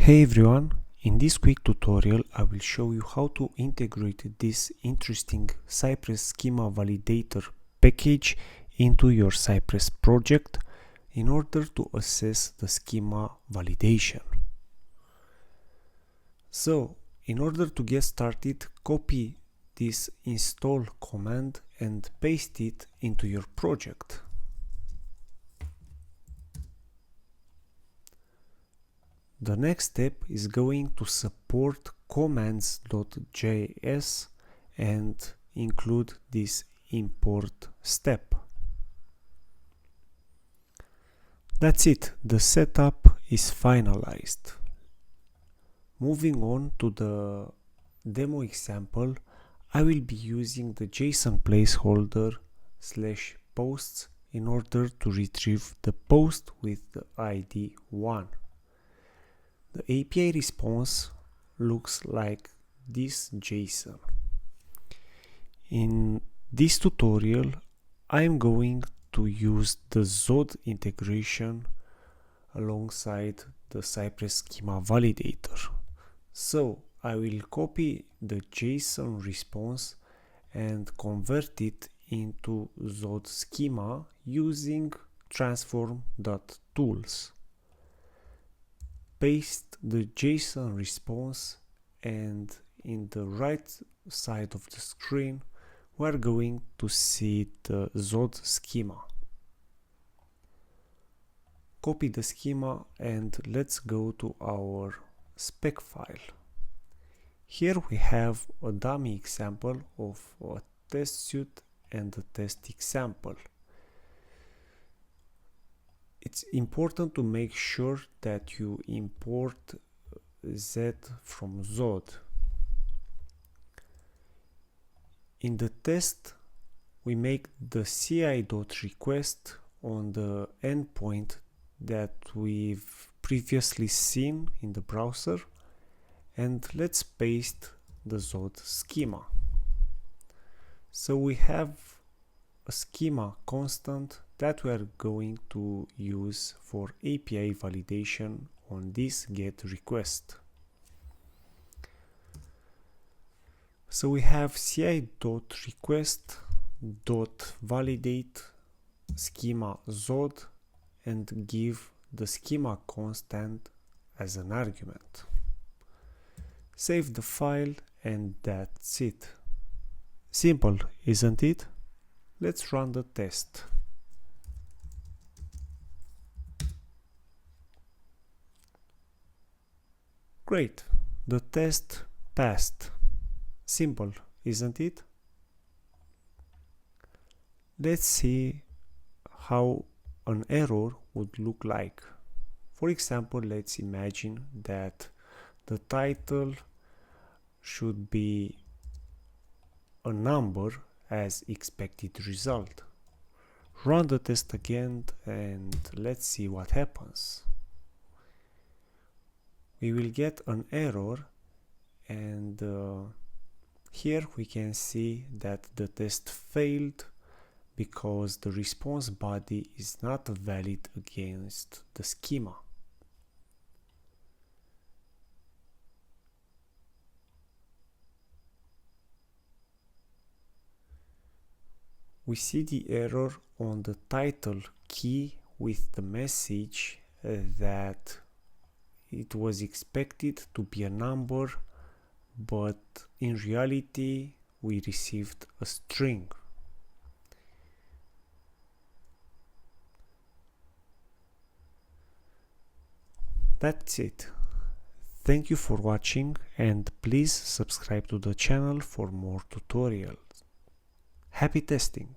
Hey everyone, in this quick tutorial I will show you how to integrate this interesting Cypress Schema Validator package into your Cypress project in order to assess the schema validation. So, in order to get started, copy this install command and paste it into your project. The next step is going to support commands.js and include this import step. That's it, the setup is finalized. Moving on to the demo example, I will be using the JSON placeholder /posts in order to retrieve the post with the ID 1. The API response looks like this JSON. In this tutorial, I am going to use the Zod integration alongside the Cypress Schema Validator. So I will copy the JSON response and convert it into Zod schema using transform.tools. Paste the JSON response, and in the right side of the screen we are going to see the Zod schema. Copy the schema and let's go to our spec file. Here we have a dummy example of a test suite and a test example. It's important to make sure that you import Z from Zod. In the test, we make the ci.request on the endpoint that we've previously seen in the browser, and let's paste the Zod schema. So we have a schema constant that we are going to use for API validation on this GET request. So we have ci.request.validate schema Zod and give the schema constant as an argument. Save the file and that's it. Simple, isn't it? Let's run the test. Great, the test passed. Simple, isn't it? Let's see how an error would look like. For example, let's imagine that the title should be a number as expected result. Run the test again and let's see what happens. We will get an error, and here we can see that the test failed because the response body is not valid against the schema. We see the error on the title key with the message that it was expected to be a number, but in reality we received a string. That's it. Thank you for watching and please subscribe to the channel for more tutorials. Happy testing!